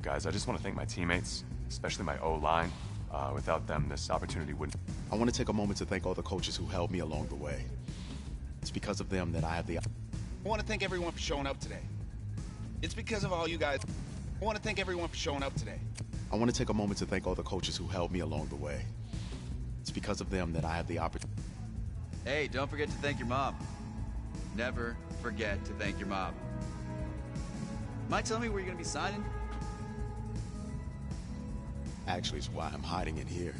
guys, I just want to thank my teammates, especially my O-line. Without them, this opportunity wouldn't... I want to take a moment to thank all the coaches who helped me along the way. It's because of them that I have the... I want to thank everyone for showing up today. It's because of all you guys. I want to thank everyone for showing up today. I want to take a moment to thank all the coaches who helped me along the way. It's because of them that I have the opportunity... Hey, don't forget to thank your mom. Never forget to thank your mom. Mind telling me where you're going to be signing? Actually, it's why I'm hiding in here.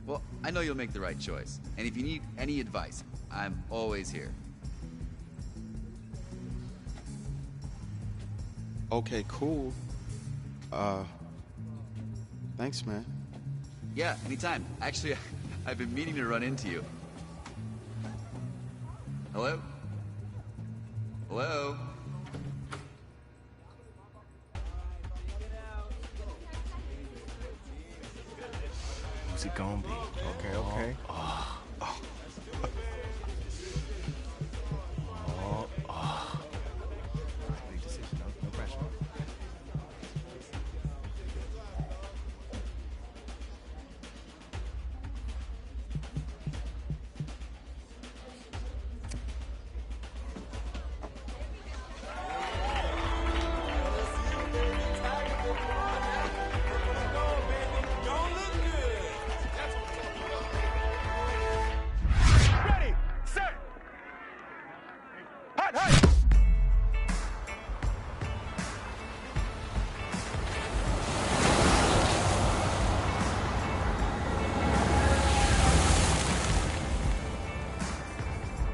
Well, I know you'll make the right choice. And if you need any advice, I'm always here. Okay, cool. Thanks, man. Yeah, anytime. Actually, I've been meaning to run into you. Hello? Hello? Who's it gonna be? Okay, okay. Big decision, no pressure.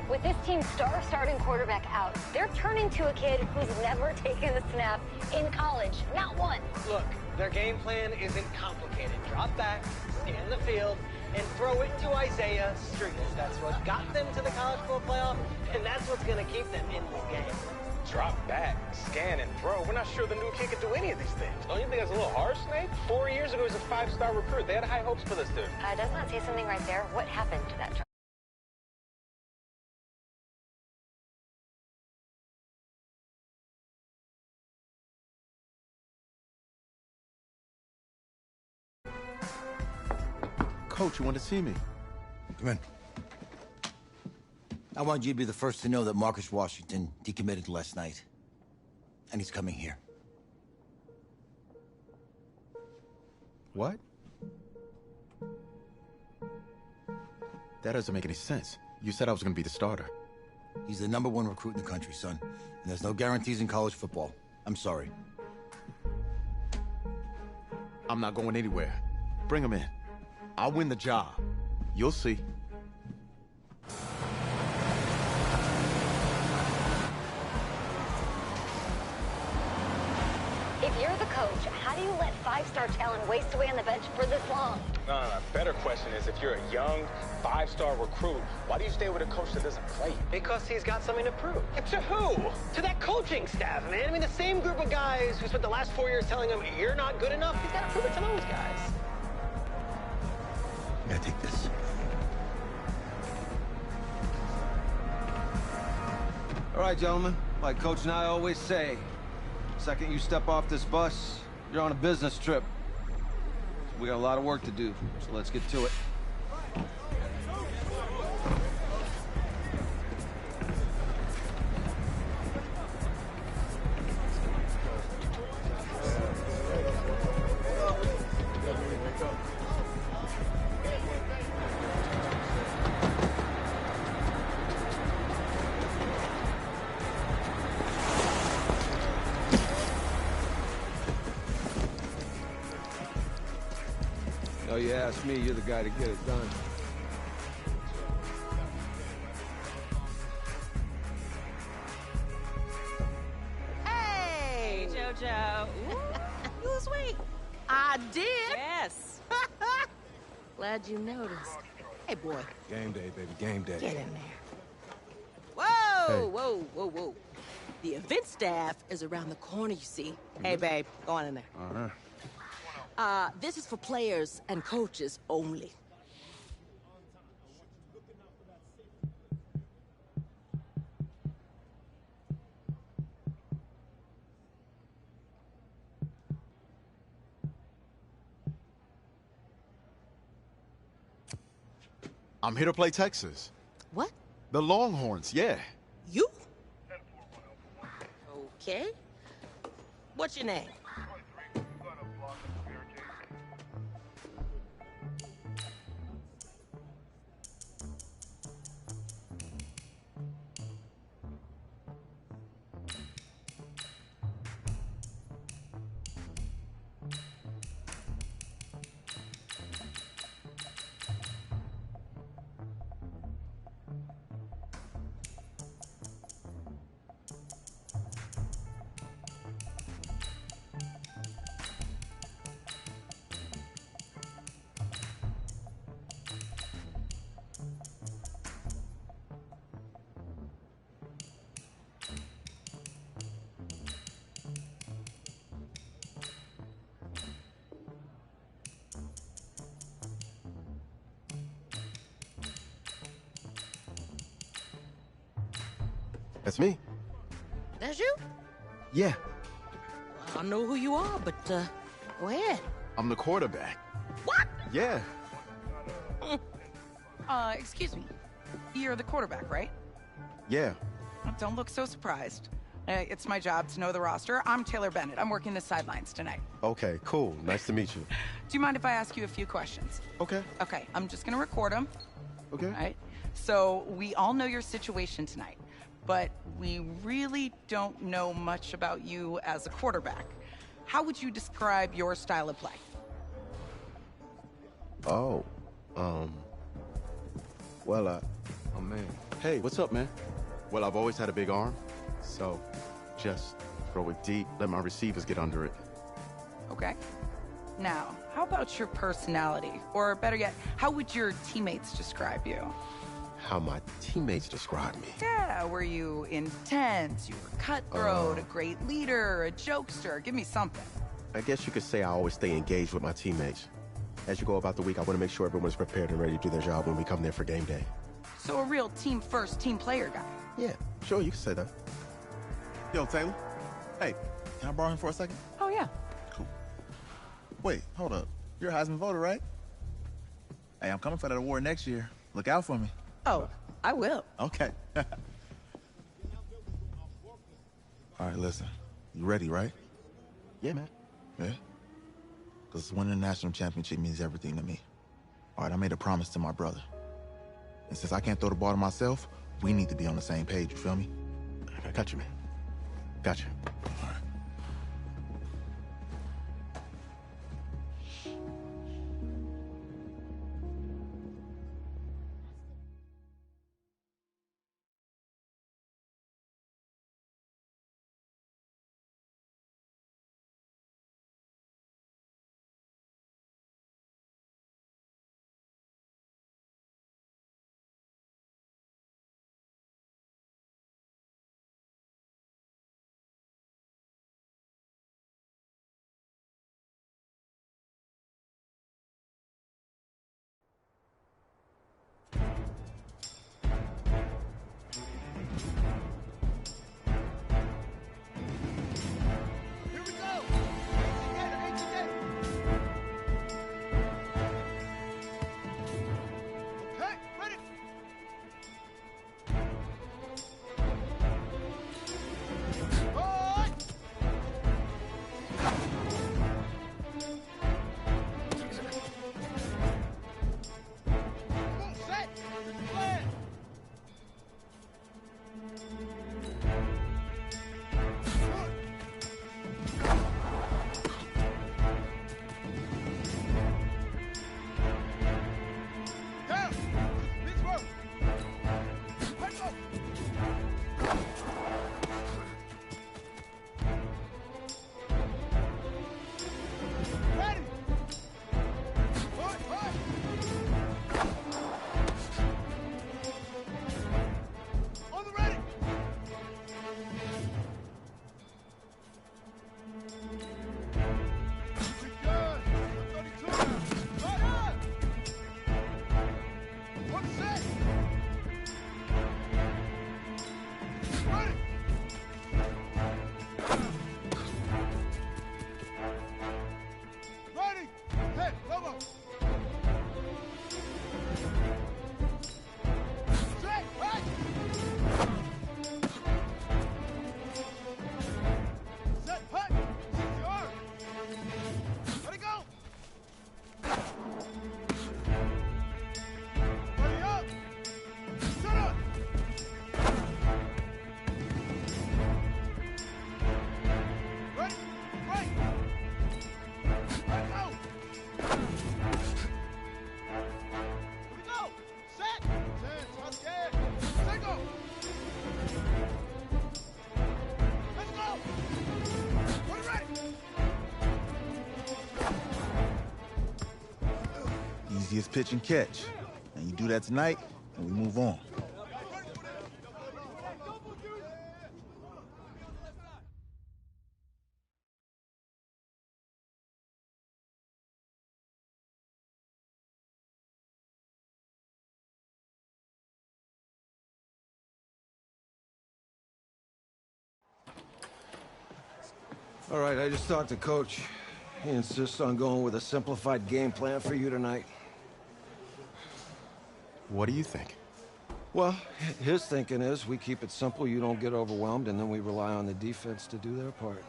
With this team's star starting quarterback out, they're turning to a kid who's never taken a snap in college. Not one. Look, their game plan isn't complicated. Drop back, scan the field, and throw it to Isaiah Street. That's what got them to the college football playoff, and that's what's going to keep them in this game. Drop back, scan, and throw. We're not sure the new kid can do any of these things. Don't you think that's a little harsh, Nate? 4 years ago, he was a 5-star recruit. They had high hopes for this dude. Does not say something right there. What happened to that child? Coach, you want to see me? Come in. I want you to be the first to know that Marcus Washington decommitted last night. And he's coming here. What? That doesn't make any sense. You said I was going to be the starter. He's the #1 recruit in the country, son. And there's no guarantees in college football. I'm sorry. I'm not going anywhere. Bring him in. I'll win the job. You'll see. If you're the coach, how do you let 5-star talent waste away on the bench for this long? No. Better question is, if you're a young 5-star recruit, why do you stay with a coach that doesn't play you? Because he's got something to prove. To who? To that coaching staff, man. I mean, the same group of guys who spent the last 4 years telling him, you're not good enough. He's got to prove it to those guys. Yeah, take this. All right, gentlemen. Like Coach and I always say, the second you step off this bus, you're on a business trip. We got a lot of work to do, so let's get to it. Oh, you ask me, you're the guy to get it done. Hey, JoJo. Ooh, you was sweet. I did. Yes. Glad you noticed. Hey, boy. Game day, baby, game day. Get in there. Whoa, whoa, whoa, whoa. The event staff is around the corner, you see. Hey, babe, go on in there. All right. This is for players and coaches only. I'm here to play Texas. What? The Longhorns, yeah. You? Okay. What's your name? That's me. That's you? Yeah. I don't know who you are, but go ahead. I'm the quarterback. What? Yeah. Excuse me. You're the quarterback, right? Yeah. Don't look so surprised. It's my job to know the roster. I'm Taylor Bennett. I'm working the sidelines tonight. Okay, cool. Nice to meet you. Do you mind if I ask you a few questions? Okay. Okay, I'm just gonna record them. Okay. All right? So, we all know your situation tonight, but we really don't know much about you as a quarterback. How would you describe your style of play? Oh, well, Oh, man. Hey, what's up, man? Well, I've always had a big arm, so just throw it deep, let my receivers get under it. Okay. Now, how about your personality? Or better yet, how would your teammates describe you? how my teammates describe me. Yeah, were you intense? You were cutthroat, a great leader, a jokester? Give me something. I guess you could say I always stay engaged with my teammates. As you go about the week, I want to make sure everyone's prepared and ready to do their job when we come there for game day. So a real team-first, team-player guy. Yeah, sure, you can say that. Yo, Taylor. Hey, can I borrow him for a second? Oh, yeah. Cool. Wait, hold up. You're a Heisman voter, right? Hey, I'm coming for that award next year. Look out for me. Oh, I will. Okay. All right, listen. You ready, right? Yeah, man. Yeah? Because winning the national championship means everything to me. All right, I made a promise to my brother. And since I can't throw the ball to myself, we need to be on the same page, you feel me? I got you, man. Got you. All right. Easiest pitch and catch. And you do that tonight, and we move on. All right, I just talked to Coach. He insists on going with a simplified game plan for you tonight. What do you think? Well, his thinking is we keep it simple, you don't get overwhelmed, and then we rely on the defense to do their part.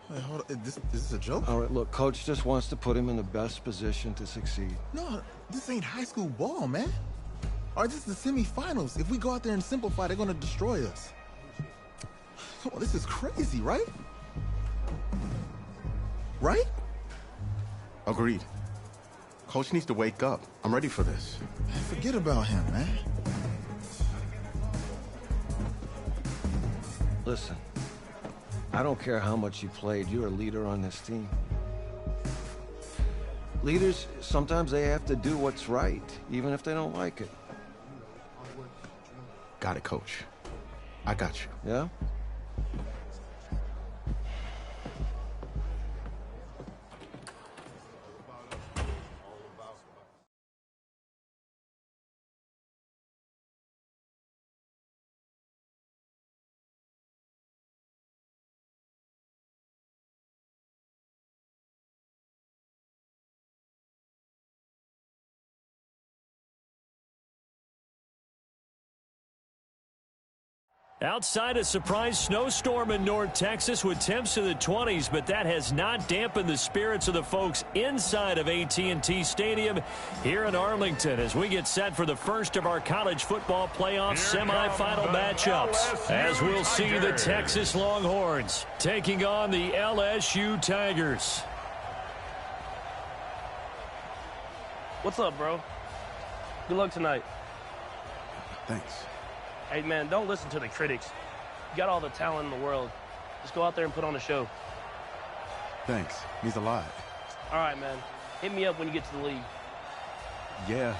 Wait, hold on. Is this a joke? All right, look, Coach just wants to put him in the best position to succeed. No, this ain't high school ball, man. All right, this is the semifinals. If we go out there and simplify, they're gonna destroy us. Come on, this is crazy, right? Right? Agreed. Coach needs to wake up. I'm ready for this. Man, forget about him, man. Listen, I don't care how much you played, you're a leader on this team. Leaders, sometimes they have to do what's right, even if they don't like it. Got it, Coach. I got you. Yeah? Outside a surprise snowstorm in North Texas with temps in the 20s, but that has not dampened the spirits of the folks inside of AT&T Stadium here in Arlington as we get set for the first of our college football playoff semifinal matchups. As we'll see the Texas Longhorns taking on the LSU Tigers. What's up, bro? Good luck tonight. Thanks. Hey, man, don't listen to the critics. You got all the talent in the world. Just go out there and put on a show. Thanks. Means a lot. All right, man. Hit me up when you get to the league. Yeah.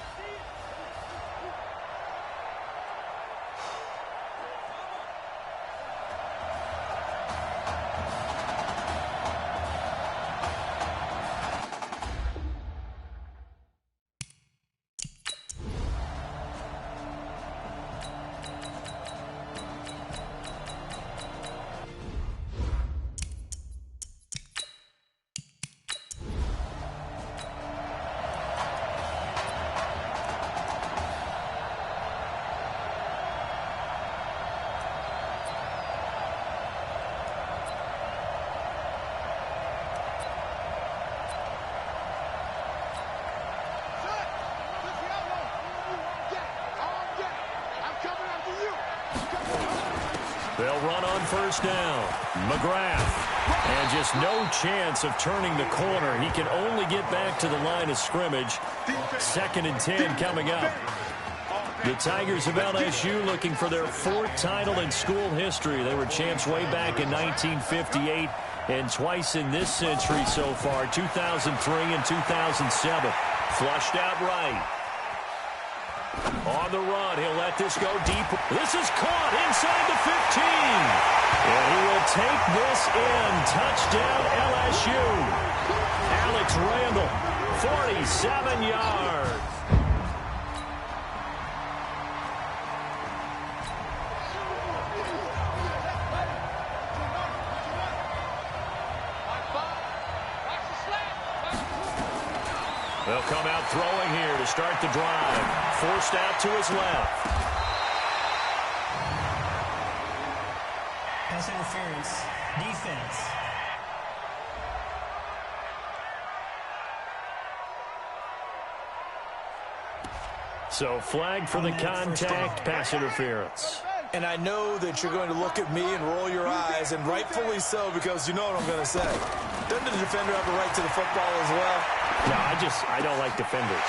They'll run on first down. McGrath. And just no chance of turning the corner. He can only get back to the line of scrimmage. 2nd and 10 coming up. The Tigers of LSU looking for their 4th title in school history. They were champs way back in 1958 and twice in this century so far, 2003 and 2007. Flushed out right. On the run, he'll let this go deep. This is caught inside the 15. And he will take this in. Touchdown, LSU. Alex Randall, 47 yards. They'll come out throwing here to start the drive. Forced out to his left. Pass interference. Defense. So flag for the contact, pass interference. And I know that you're going to look at me and roll your eyes, and rightfully so, because you know what I'm going to say. Doesn't the defender have a right to the football as well? No, I don't like defenders.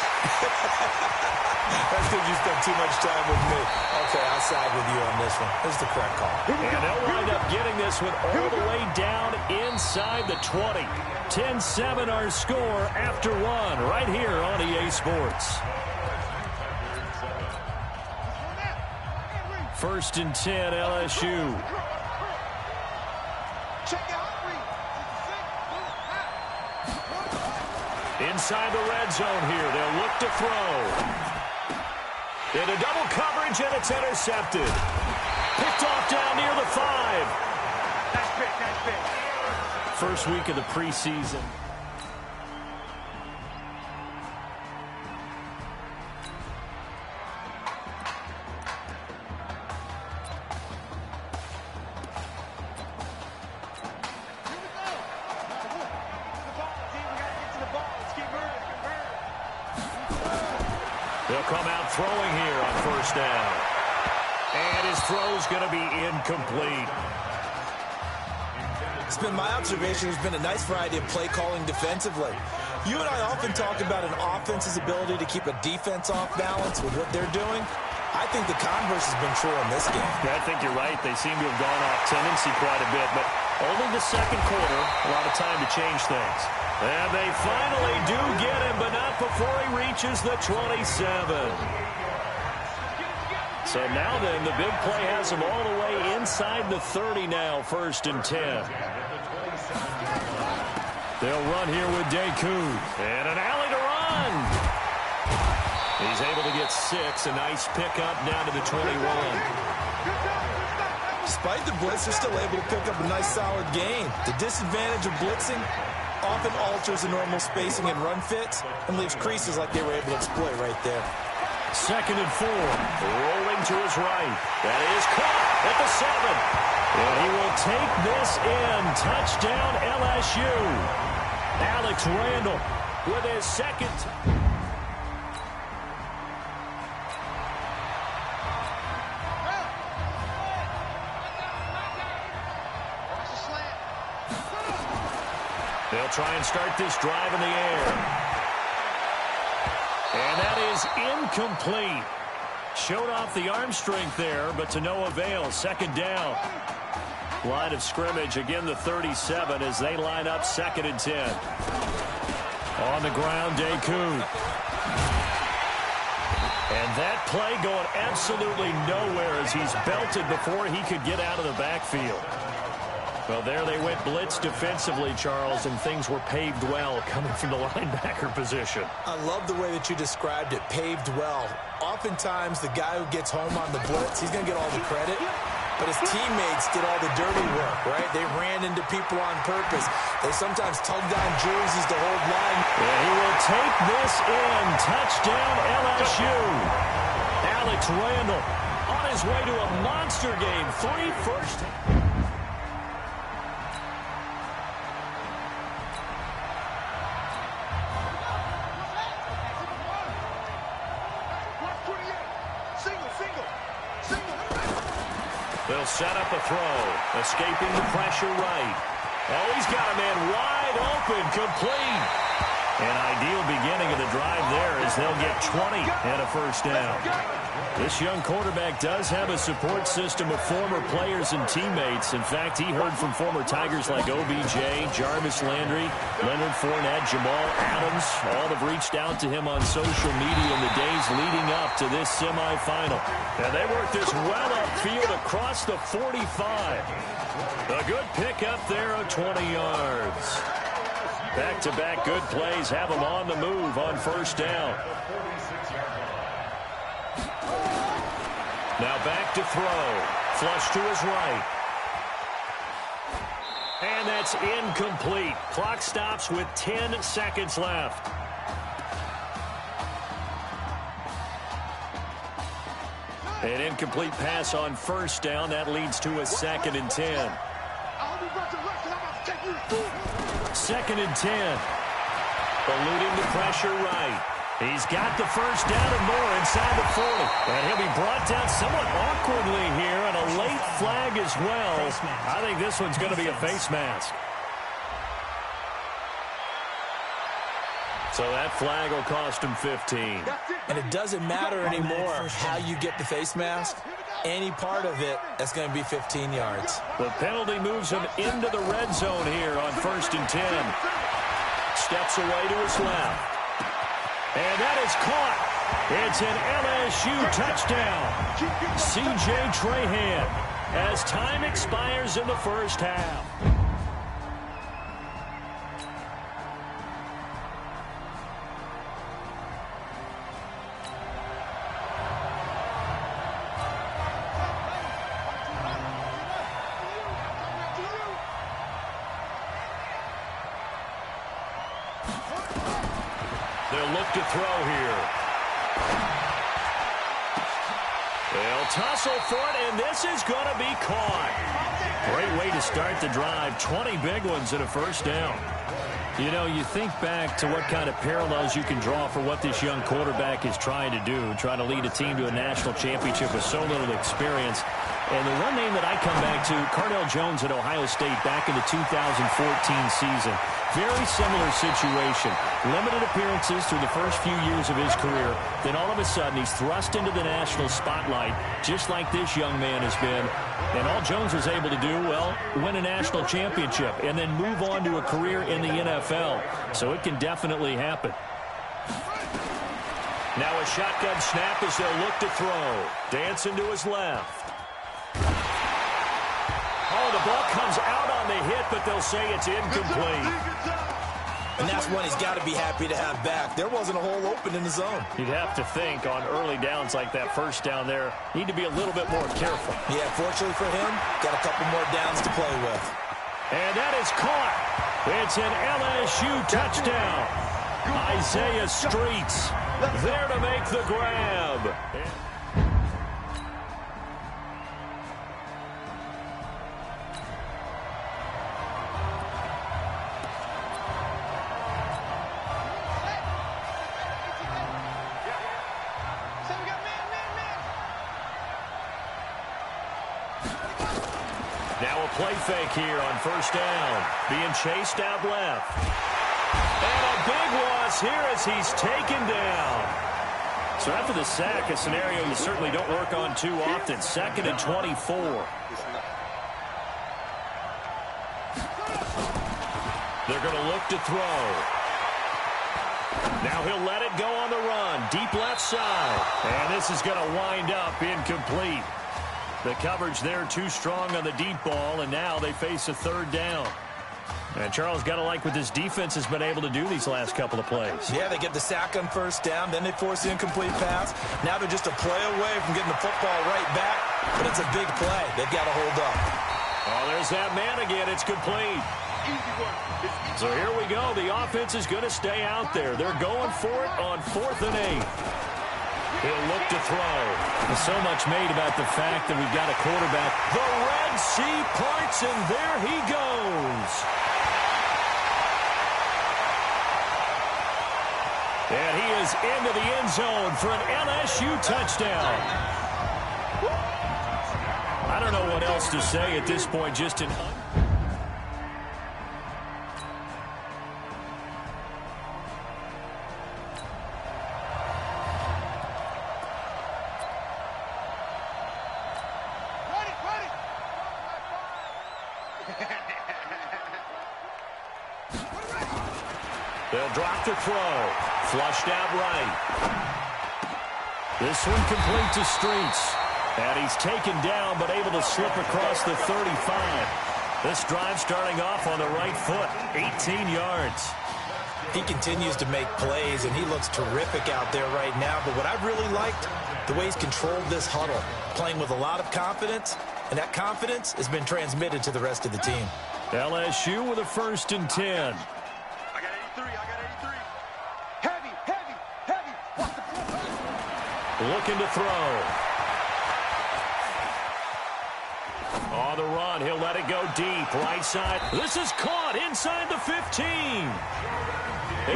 That's because you spent too much time with me. Okay, I'll side with you on this one. This is the correct call. And they'll wind up getting this one all the way down inside the 20. 10-7 our score after one right here on EA Sports. First and 10, LSU. Inside the red zone here. They'll look to throw. Into double coverage, and it's intercepted. Picked off down near the 5. Nice pick. First week of the preseason. They'll come out throwing here on first down. And his throw's going to be incomplete. It's been my observation there's been a nice variety of play calling defensively. You and I often talk about an offense's ability to keep a defense off balance with what they're doing. I think the converse has been true in this game. Yeah, I think you're right. They seem to have gone off tendency quite a bit, but only the second quarter, a lot of time to change things. And they finally do get him, but not before he reaches the 27. So now then, the big play has him all the way inside the 30 now, first and 10. They'll run here with Deku. And an alley to run. He's able to get 6. A nice pickup down to the 21. Despite the blitz, they're still able to pick up a nice solid gain. The disadvantage of blitzing often alters the normal spacing and run fits and leaves creases like they were able to exploit right there. Second and 4. Rolling to his right. That is caught at the 7. And he will take this in. Touchdown LSU. Alex Randall with his second. They'll try and start this drive in the air. And that is incomplete. Showed off the arm strength there, but to no avail. Second down. Line of scrimmage, again the 37 as they line up second and 10. On the ground, Deku. And that play going absolutely nowhere as he's belted before he could get out of the backfield. Well, there they went blitz defensively, Charles, and things were paved well coming from the linebacker position. I love the way that you described it, paved well. Oftentimes, the guy who gets home on the blitz, he's going to get all the credit, but his teammates did all the dirty work, right? They ran into people on purpose. They sometimes tugged on jerseys to hold line. And he will take this in. Touchdown, LSU. Alex Randall on his way to a monster game. 3 first. They'll set up a throw. Escaping the pressure right. Oh, he's got a man wide open. Complete. An ideal beginning of the drive there as they'll get 20 and a first down. This young quarterback does have a support system of former players and teammates. In fact, he heard from former Tigers like OBJ, Jarvis Landry, Leonard Fournette, Jamal Adams. All have reached out to him on social media in the days leading up to this semifinal. And they work this well upfield across the 45. A good pickup there of 20 yards. Back-to-back good plays have them on the move on first down. Now back to throw. Flush to his right. And that's incomplete. Clock stops with 10 seconds left. An incomplete pass on first down. That leads to a second and 10. Second and 10. Eluding the pressure right. He's got the first down and more inside the 40. And he'll be brought down somewhat awkwardly here, and a late flag as well. I think this one's going to be a face mask. So that flag will cost him 15. And it doesn't matter anymore how you get the face mask. Any part of it, that's going to be 15 yards. The penalty moves him into the red zone here on 1st and 10. Steps away to his left. And that is caught. It's an LSU touchdown. C.J. Trahan as time expires in the first half. They'll look to throw here. They'll tussle for it, and this is going to be caught. Great way to start the drive. 20 big ones and a first down. You know, you think back to what kind of parallels you can draw for what this young quarterback is trying to do, trying to lead a team to a national championship with so little experience. And the one name that I come back to, Cardale Jones at Ohio State back in the 2014 season. Very similar situation. Limited appearances through the first few years of his career. Then all of a sudden, he's thrust into the national spotlight, just like this young man has been. And all Jones was able to do, well, win a national championship and then move on to a career in the NFL. So it can definitely happen. Now a shotgun snap as they'll look to throw. Dancing to his left. Oh, the ball comes out on the hit, but they'll say it's incomplete. And that's one he's got to be happy to have back. There wasn't a hole open in the zone. You'd have to think on early downs like that first down there, need to be a little bit more careful. Yeah, fortunately for him, got a couple more downs to play with. And that is caught. It's an LSU touchdown. Isaiah Streets there to make the grab. Now a play fake here on first down. Being chased out left. And a big loss here as he's taken down. So after the sack, a scenario you certainly don't work on too often. 2nd and 24. They're going to look to throw. Now he'll let it go on the run. Deep left side. And this is going to wind up incomplete. The coverage there too strong on the deep ball, and now they face a 3rd down. And Charles, got to like what this defense has been able to do these last couple of plays. Yeah, they get the sack on first down, then they force the incomplete pass. Now they're just a play away from getting the football right back, but it's a big play. They've got to hold up. Oh, there's that man again. It's complete. So here we go. The offense is going to stay out there. They're going for it on 4th and 8. He'll look to throw. There's so much made about the fact that we've got a quarterback. The Red Sea parts, and there he goes. And he is into the end zone for an LSU touchdown. I don't know what else to say at this point, just an... They'll drop the throw. Flushed out right. This one complete to Streets. And he's taken down, but able to slip across the 35. This drive starting off on the right foot. 18 yards. He continues to make plays, and he looks terrific out there right now. But what I've really liked, the way he's controlled this huddle, playing with a lot of confidence, and that confidence has been transmitted to the rest of the team. LSU with a 1st and 10. Looking to throw. On the run, he'll let it go deep. Right side. This is caught inside the 15.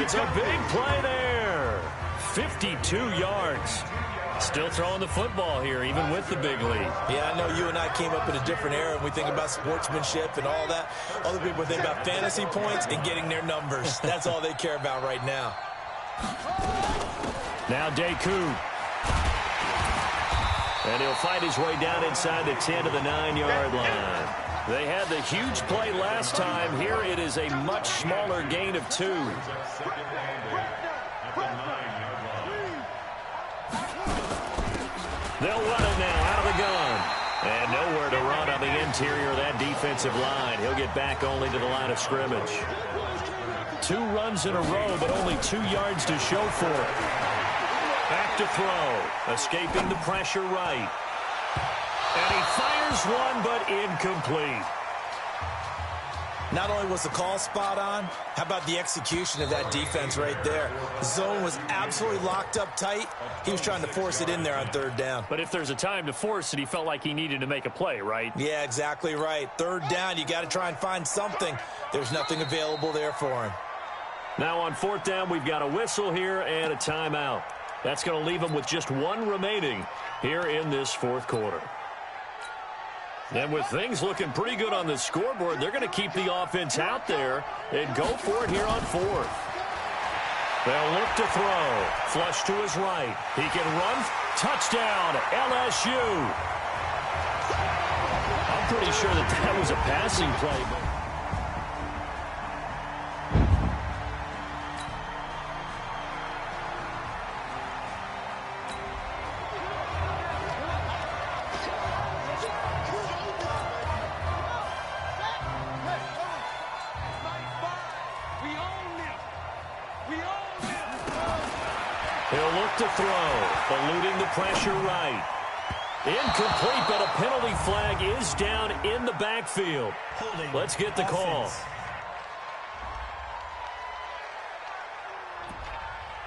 It's a big play there. 52 yards. Still throwing the football here, even with the big lead. Yeah, I know you and I came up in a different era, and we think about sportsmanship and all that. Other people think about fantasy points and getting their numbers. That's all they care about right now. Now Deku. And he'll fight his way down inside the 10 to the 9-yard line. They had the huge play last time. Here it is a much smaller gain of 2. They'll run it now out of the gun. And nowhere to run on the interior of that defensive line. He'll get back only to the line of scrimmage. 2 runs in a row, but only 2 yards to show for it. Back to throw. Escaping the pressure right. And he fires one, but incomplete. Not only was the call spot on, how about the execution of that defense right there? The zone was absolutely locked up tight. He was trying to force it in there on 3rd down. But if there's a time to force it, he felt like he needed to make a play, right? Yeah, exactly right. 3rd down, you got to try and find something. There's nothing available there for him. Now on 4th down, we've got a whistle here and a timeout. That's going to leave him with just 1 remaining here in this 4th quarter. And with things looking pretty good on the scoreboard, they're going to keep the offense out there and go for it here on 4th. They'll look to throw. Flush to his right. He can run. Touchdown, LSU. I'm pretty sure that was a passing play. He'll look to throw, eluding the pressure right. Incomplete, but a penalty flag is down in the backfield. Let's get the call.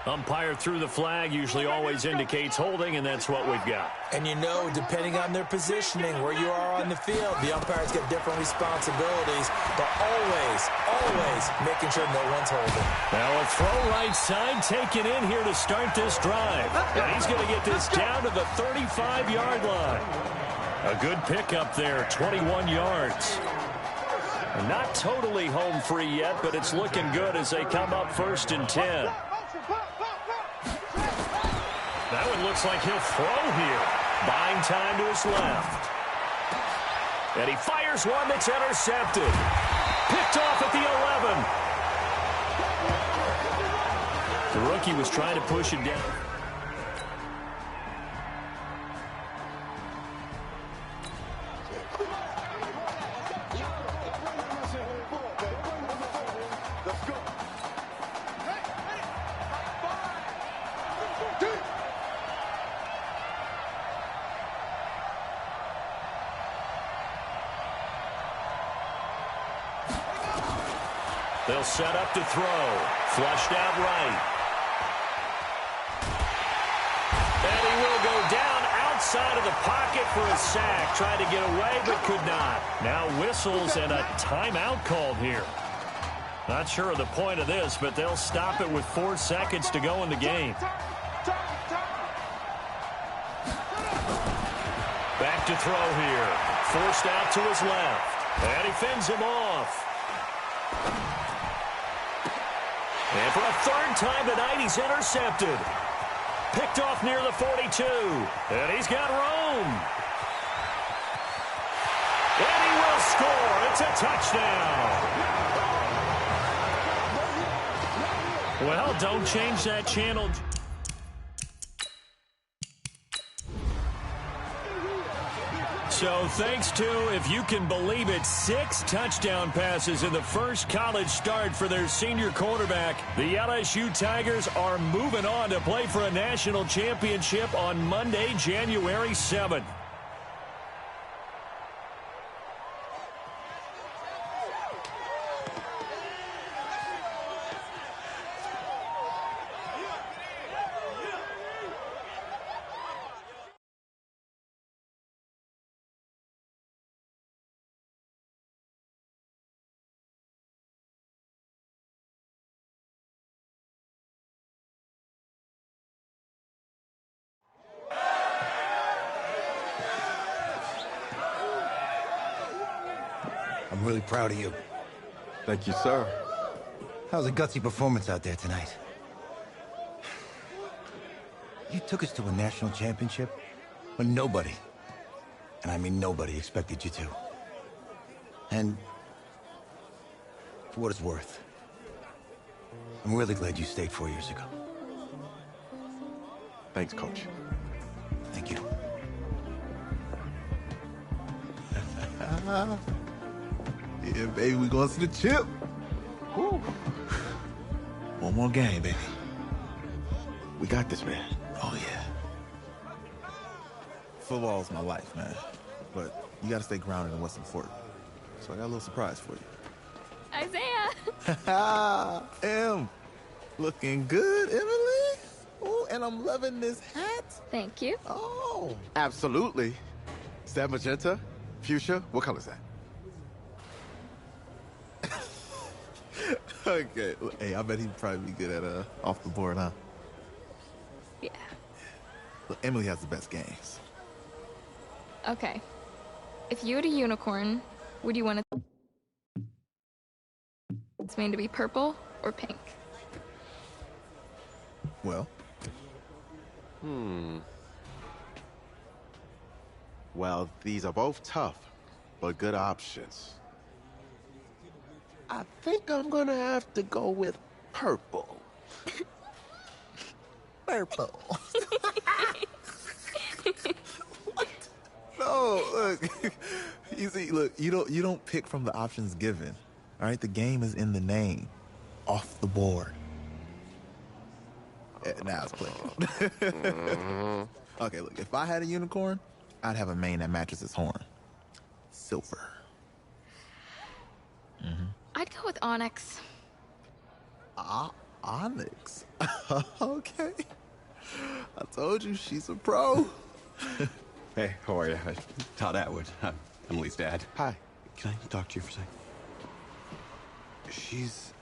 Umpire threw the flag, usually always indicates holding, and that's what we've got. And you know, depending on their positioning, where you are on the field, the umpires get different responsibilities, but always making sure no one's holding. Now a throw right side taken in here to start this drive. And he's going to get this down to the 35-yard line. A good pickup there, 21 yards. Not totally home free yet, but it's looking good as they come up 1st and 10. That one looks like he'll throw here. Buying time to his left. And he fires one that's intercepted. Picked off at the 11. The rookie was trying to push it down. They'll set up to throw. Flushed out right. And he will go down outside of the pocket for a sack. Tried to get away, but could not. Now whistles and a timeout called here. Not sure of the point of this, but they'll stop it with 4 seconds to go in the game. Back to throw here. Forced out to his left. And he fends him off. And for a 3rd time tonight, he's intercepted. Picked off near the 42. And he's got room. And he will score. It's a touchdown. Well, don't change that channel. So thanks to, if you can believe it, 6 touchdown passes in the first college start for their senior quarterback. The LSU Tigers are moving on to play for a national championship on Monday, January 7th. I'm really proud of you. Thank you, sir. That was a gutsy performance out there tonight. You took us to a national championship when nobody, and I mean nobody, expected you to. And for what it's worth, I'm really glad you stayed 4 years ago. Thanks, Coach. Thank you. Yeah, baby, we going to the chip. Woo. One more game, baby. We got this, man. Oh, yeah. Football is my life, man. But you got to stay grounded in what's important. So I got a little surprise for you. Isaiah! Em, looking good, Emily. Oh, and I'm loving this hat. Thank you. Oh. Absolutely. Is that magenta? Fuchsia? What color is that? Okay. Hey, I bet he'd probably be good at off the board, huh? Yeah. Look, Emily has the best games. Okay. If you had a unicorn, would you want it it's made to be purple or pink? Well? Well, these are both tough, but good options. I think I'm gonna have to go with purple. Purple. No, look. You see, look, you don't pick from the options given. All right, the game is in the name. Off the board. Now it's clicking. Okay, look, if I had a unicorn, I'd have a mane that matches his horn. Silver. I'd go with onyx. Onyx. Okay. I told you, she's a pro. Hey, how are you? Todd Atwood. I'm Emily's dad. Hi. Can I talk to you for a second? She's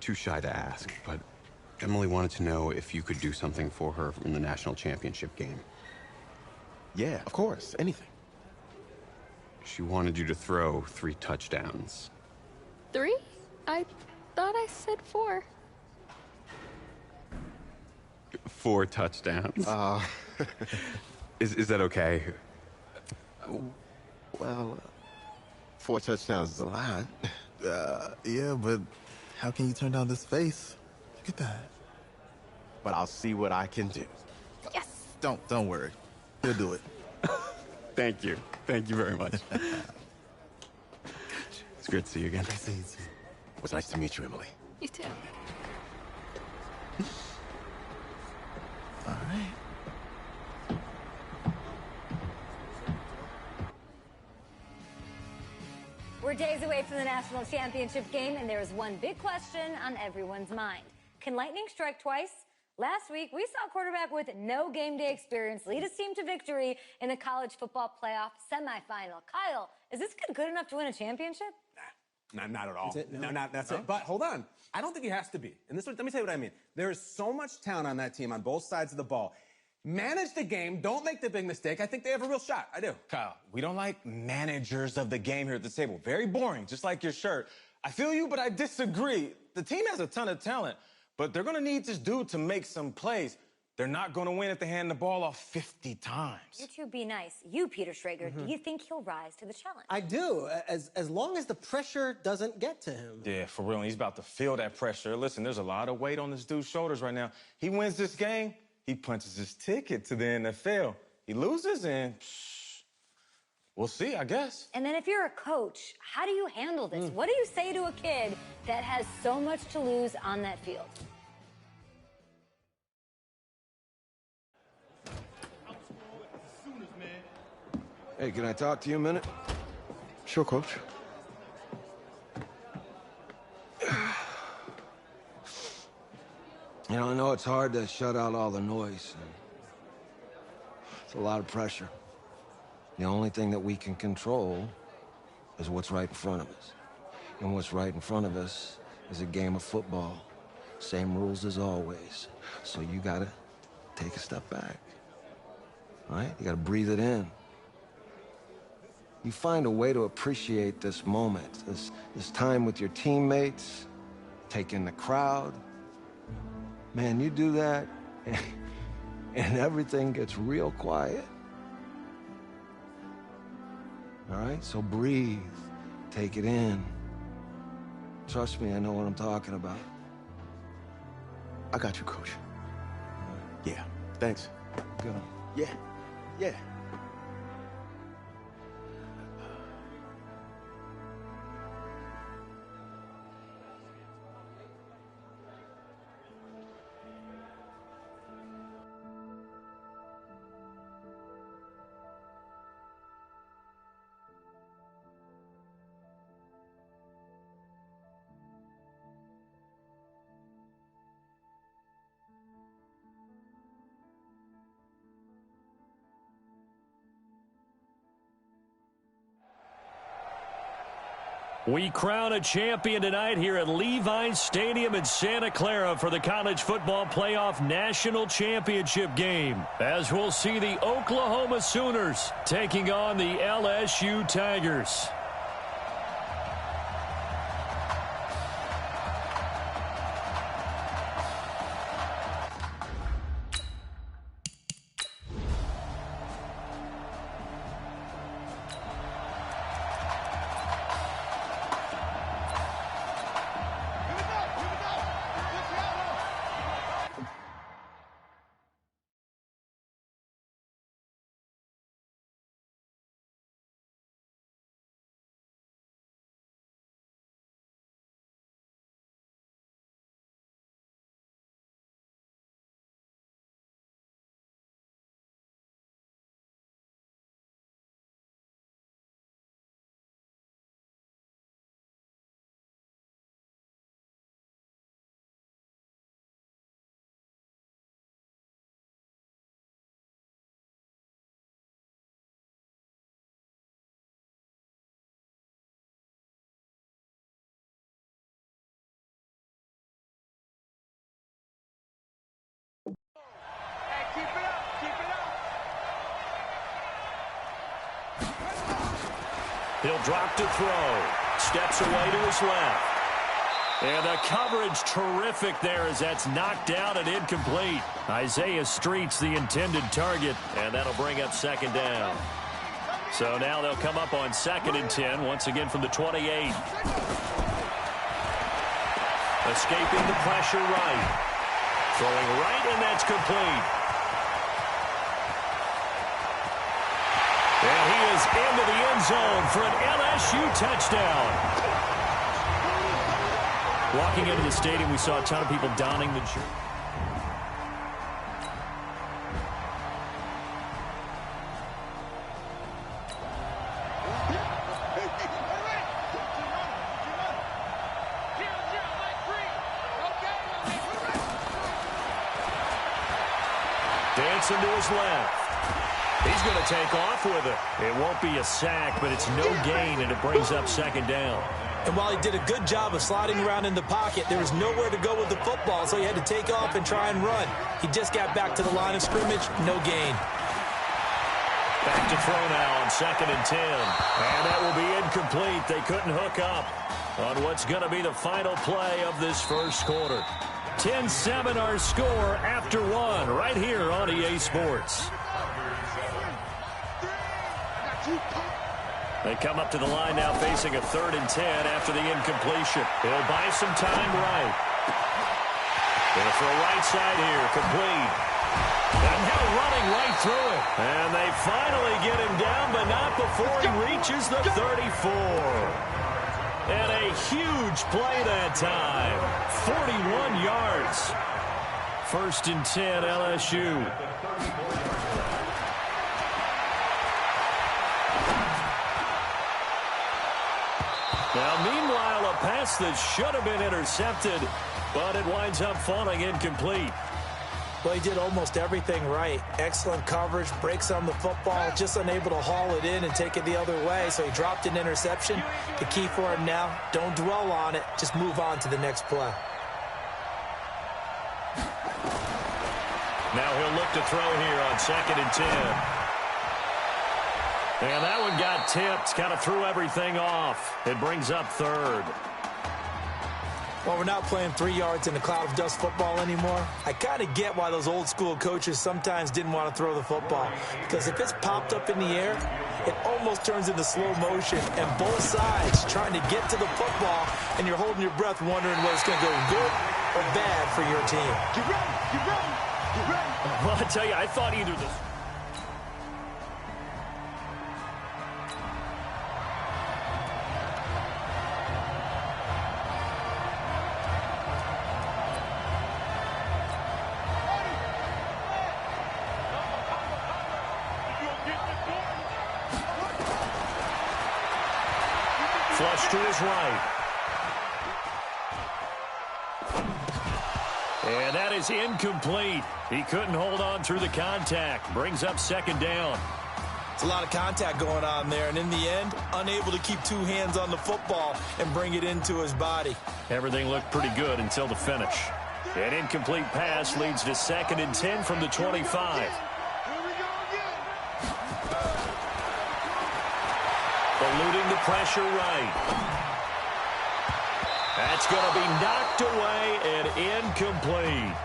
too shy to ask, but Emily wanted to know if you could do something for her in the national championship game. Yeah, of course. Anything. She wanted you to throw 3 touchdowns. 3? I thought I said 4. 4 touchdowns? Is that okay? Well, 4 touchdowns is a lot. Yeah, but how can you turn down this face? Look at that. But I'll see what I can do. Yes. Don't worry. He'll do it. Thank you. Thank you very much. It's great to see you again. It was nice to meet you, Emily. You too. All right. We're days away from the national championship game, and there is one big question on everyone's mind. Can lightning strike twice? Last week, we saw a quarterback with no game day experience lead his team to victory in the college football playoff semifinal. Kyle, is this kid good enough to win a championship? Not at all. That's it? No? That's it. But hold on. I don't think he has to be. And let me tell you what I mean. There is so much talent on that team on both sides of the ball. Manage the game. Don't make the big mistake. I think they have a real shot. I do. Kyle, we don't like managers of the game here at the table. Very boring, just like your shirt. I feel you, but I disagree. The team has a ton of talent, but they're going to need this dude to make some plays. They're not going to win if they hand the ball off 50 times. You two be nice. You, Peter Schrager, do you think he'll rise to the challenge? I do, as long as the pressure doesn't get to him. Yeah, for real. He's about to feel that pressure. Listen, there's a lot of weight on this dude's shoulders right now. He wins this game, he punches his ticket to the NFL. He loses, and we'll see, I guess. And then if you're a coach, how do you handle this? What do you say to a kid that has so much to lose on that field? Hey, can I talk to you a minute? Sure, Coach. You know, I know it's hard to shut out all the noise. It's a lot of pressure. The only thing that we can control is what's right in front of us. And what's right in front of us is a game of football. Same rules as always. So you gotta take a step back. All right? You gotta breathe it in. You find a way to appreciate this moment, this time with your teammates, take in the crowd. Man, you do that, and everything gets real quiet. All right, so breathe, take it in. Trust me, I know what I'm talking about. I got you, Coach. Yeah, thanks. Good. Yeah, yeah. We crown a champion tonight here at Levi's Stadium in Santa Clara for the College Football Playoff National Championship game, as we'll see the Oklahoma Sooners taking on the LSU Tigers. He'll drop to throw. Steps away to his left. And the coverage terrific there as that's knocked down and incomplete. Isaiah Street's the intended target, and that'll bring up second down. So now they'll come up on 2nd and 10, once again from the 28. Escaping the pressure right. Throwing right, and that's complete. And he is into the end zone for an LSU touchdown. Walking into the stadium, we saw a ton of people donning the jersey. Dancing to his left. He's going to take off with it. It won't be a sack, but it's no gain, and it brings up second down. And while he did a good job of sliding around in the pocket, there was nowhere to go with the football, so he had to take off and try and run. He just got back to the line of scrimmage, no gain. Back to throw now on 2nd and 10. And that will be incomplete. They couldn't hook up on what's going to be the final play of this first quarter. 10-7 our score after one right here on EA Sports. They come up to the line now facing a 3rd and 10 after the incompletion. He'll buy some time right. Going to throw right side here, complete. And now running right through it. And they finally get him down, but not before he reaches the 34. And a huge play that time. 41 yards. 1st and 10 LSU. Now, meanwhile, a pass that should have been intercepted, but it winds up falling incomplete. Well, he did almost everything right. Excellent coverage, breaks on the football, just unable to haul it in and take it the other way, so he dropped an interception. The key for him now, don't dwell on it, just move on to the next play. Now he'll look to throw here on 2nd and 10. And that one got tipped, kind of threw everything off. It brings up 3rd. While we're not playing 3 yards in a cloud of dust football anymore, I kind of get why those old school coaches sometimes didn't want to throw the football. Because if it's popped up in the air, it almost turns into slow motion, and both sides trying to get to the football, and you're holding your breath wondering whether it's going to go good or bad for your team. Get ready, get ready, get ready. Well, I tell you, I thought either this... Flush to his right. And that is incomplete. He couldn't hold on through the contact. Brings up second down. It's a lot of contact going on there, and in the end, unable to keep 2 hands on the football and bring it into his body. Everything looked pretty good until the finish. An incomplete pass leads to 2nd and 10 from the 25. Eluding the pressure right. That's going to be knocked away and incomplete.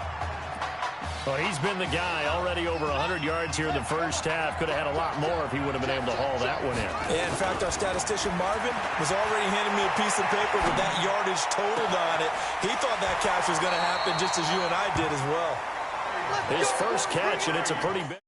Well, he's been the guy already over 100 yards here in the first half. Could have had a lot more if he would have been able to haul that one in. Yeah, in fact, our statistician Marvin was already handing me a piece of paper with that yardage totaled on it. He thought that catch was going to happen just as you and I did as well. His first catch, and it's a pretty big...